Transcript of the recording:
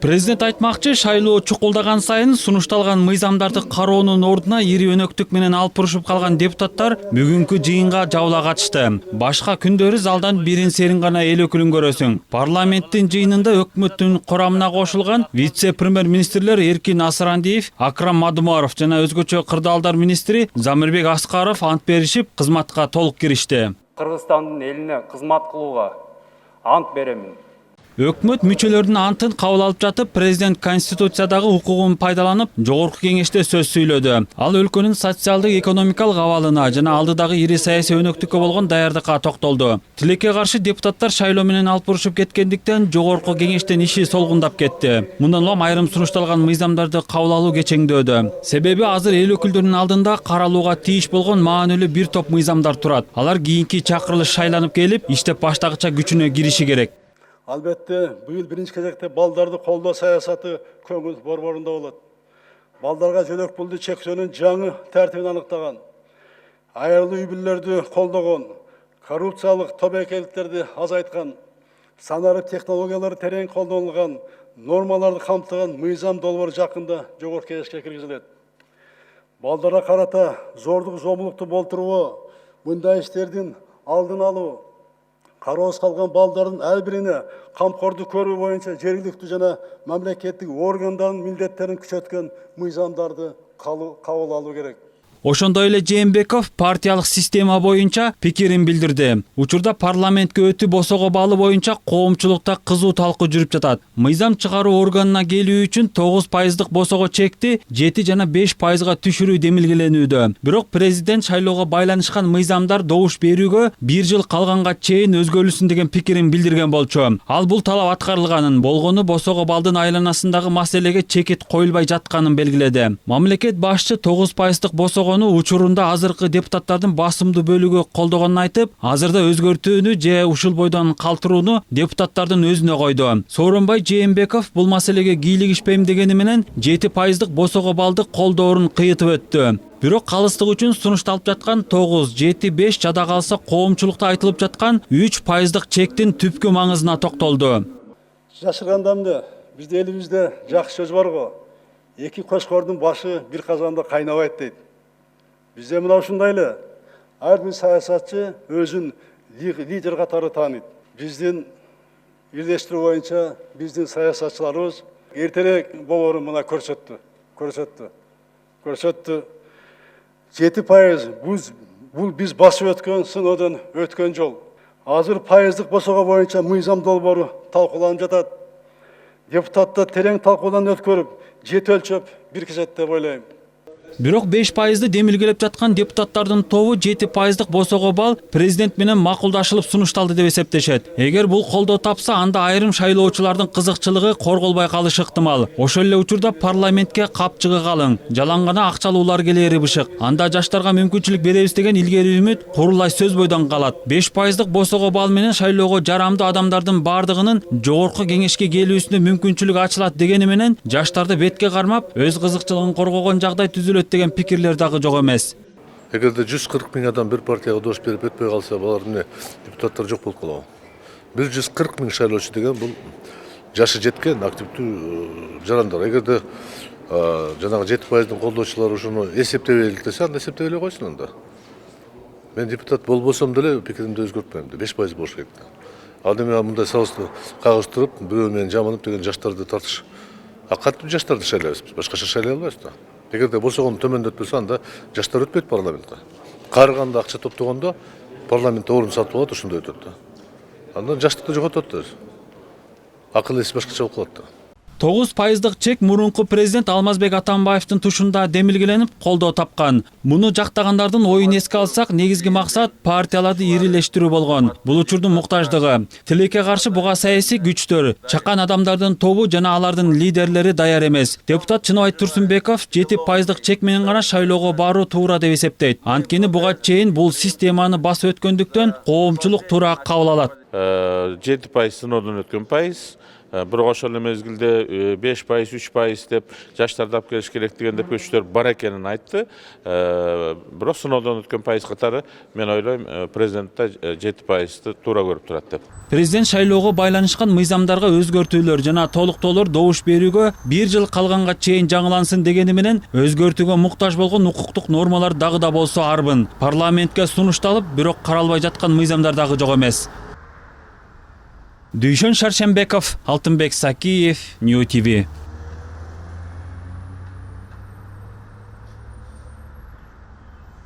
Президент айтмакчы, шайлоо чукулдаган сайын сунушталган мыйзамдарды кароонун ордуна ири өнөктүк менен алып бурушуп калган депутаттар бүгүнкү жыйынга жабыла катышты. Башка күндөрү залдан бирин серин гана эл өкүлүн көрөсүң. Парламенттин жыйынында өкмөттүн курамына кошулган вице-премьер-министрлер Эркин Асырандиев, Акрам Мадумаров жана өзгөчө кырдаалдар министри Замирбек Аскаров ант беришип, кызматка толук киришти. Кыргызстандын элине кызмат кылууга ант беремин. Өкмөт мүчөлөрдүн антын кабыл алып жатып, президент конституциядагы укугун пайдаланып, жогорку кеңеште сөз сүйлөдү. Ал өлкөнүн социалдык экономикалык абалына жана алдыдагы ири саясий өнөктүккө болгон даярдыкка токтолду. Тилекке каршы депутаттар шайлоо менен алып бурушуп кеткендиктен жогорку кеңештен иши солгундап кетти. Мындан улам айрым сунушталган мыйзамдарды кабыл алуу кечеңдөөдө. Себеби азыр эл өкүлдөрүнүн алдында каралууга тийиш болгон маанилүү бир топ мыйзамдар турат. Алар кийинки чакырылыш шайланып келип, иштеп баштагыча күчүнө кириши керек. Албетте, быйыл биринчи кезекте балдарды колдоо саясаты көңүл борборунда болот. Балдарга жөлөк пулду чектөөнүн жаңы тартибин аныктаган, айырлуу үй-бүлөлөрдү колдогон, коррупциялык тобокелдиктерди азайткан, санарып технологиялар терең колдонулган, нормаларды камтыган мыйзам долбоор жакында жогорку кеңешке киргизилет. Балдарга карата зордук зомбулукту болтуруу, мындай иштердин алдын алуу, кароосуз калган балдардын ар бирине камкордук көрүү боюнча жергиликтүү жана мамлекеттик органдардын милдеттерин күчөткөн мыйзамдарды кабыл алуу керек. Ошондой эле Жээнбеков партиялык система боюнча пикирин билдирди. Учурда парламентке өтүү босого баалы боюнча коомчулукта кызуу талкуу жүрүп жатат. Мыйзам чыгаруу органына келүү үчүн 9% босого чекти 7 жана 5%га түшүрүү демилгеленүүдө. Бирок президент шайлоого байланышкан мыйзамдар добуш берүүгө 1 жыл калганга чейин өзгөрүлсүн деген пикирин билдирген болчу. Ал бул талап аткарылганын, болгону босого балдын айланасындагы маселеге чекит коюлбай жатканын белгиледи. Мамлекет башчы 9% босого учурунда азыркы депутаттардын басымдуу бөлүгү колдогонун айтып, азырда өзгөртүүнү же ушул бойдон калтырууну депутаттардын өзүнө койду. Сооронбай Жээнбеков бул маселеге кийлигишпейм дегени менен 7% босого балды колдоорун кыйытып өттү. Бирок калыстык үчүн сунушталып жаткан 9, 7, 5 жада калса коомчулукта айтылып жаткан 3% чектин түпкү маңызына токтолду. Жашырганда эмне? Бизде элибизде жакшы сөз бар го. Эки кошкордун башы бир казанда кайнабайт дейт. Bizde mına ушундайлы, ар бир саясатчы өзүн лидер катары тааныйт. Биздин бирлештирүү боюнча биздин саясатчыларыбыз эртерээк болоорун мына көрсөттү. 7% бул биз басып өткөн сыноодон өткөн жол. Азыр пайыздык босого боюнча мыйзам долбоору талкууланып жатат. Депутаттар терең талкуудан өткөрүп, жет өлчөп бир кезет деп ойлойм. Бирок 5%ды демилгелеп жаткан депутаттардын тобу 7% босого бал президент менен макулдашылып сунушталды деп эсептешет. Эгер бул колдоо тапса, анда айрым шайлоочулардын кызыкчылыгы корголбой калышы ыктымал. Ошол эле учурда парламентке капчыгы калың, жалаң гана акчалуулар келери бышык. Анда жаштарга мүмкүнчүлүк беребиз деген илгери үмүт курулай сөз бойдон калат. 5% босого бал менен шайлоого жарамдуу адамдардын бардыгынын жогорку кеңешке келүүсүнө мүмкүнчүлүк ачылат дегени менен жаштарды бетке кармап, өз кызыкчылыгын коргогон жагдай түзүлөт деген пикирлер дагы жок эмес. Эгерде 140 000 адам бир партияга добуш берип өтпөй калса, булардын депутаттар жок болуп калабы. 140 000 шайлоочу деген бул жашы жеткен активдүү жарандар. Эгерде жанагы 7%дын колдоочулары ушуну эсептебейлик десе, анда эсептеп эле койсун анда. Мен депутат болбосом деле пикиримди өзгөртпөйм. 5% болуш керек. Ал эми мындай сабызды кагыштырып, бирөө менен жаманып деген жаштарды тартыш. Кантип жаштарды шайлайбыз? Башкача шайлай албайбыз да. Эгерде босогон төмөндөтпөсө, анда жаштар өтпөйт парламентке. Карыганда акча топтогондо парламентте орун сатып алат, ошондой өтөт да. Андан жаштыкты жоготот да. Акыл эси башкача болуп калат да. 9% чек мурунку президент Алмазбек Атамбаевдин тушунда демилгеленип колдоо тапкан. Муну жактагандардын оюн эске алсак, негизги максат партияларды ирилештирүү болгон. Бул учурдун муктаждыгы. Тилекке каршы буга саясий күчтөр, чакан адамдардын тобу жана алардын лидерлери даяр эмес. Депутат Чыныбай Турсунбеков 7% чек менен гана шайлоого баруу туура деп эсептейт. Анткени буга чейин бул системаны басып өткөндүктөн коомчулук туура кабыл алат. 7% сыноодон өткөн пайыз, бирок ошол эле мезгилде 5%, 3% деп жаштарды алып келиш керек деген деп көчтөр бар экенин айтты. Бирок сыноодон өткөн пайыз катары мен ойлойм президентте 7%-ты туура көрүп турат деп. Президент шайлоого байланышкан мыйзамдарга өзгөртүүлөр жана толуктоолор добуш берүүгө 1 жыл калганга чейин жаңылансын дегени менен өзгөртүүгө муктаж болгон укуктук нормалар дагы да болсо арбын. Парламентке сунушталып, бирок каралбай жаткан мыйзамдар дагы жок эмес. Дүйшөн Шаршембеков, Алтынбек Сакиев, Нью ТВ.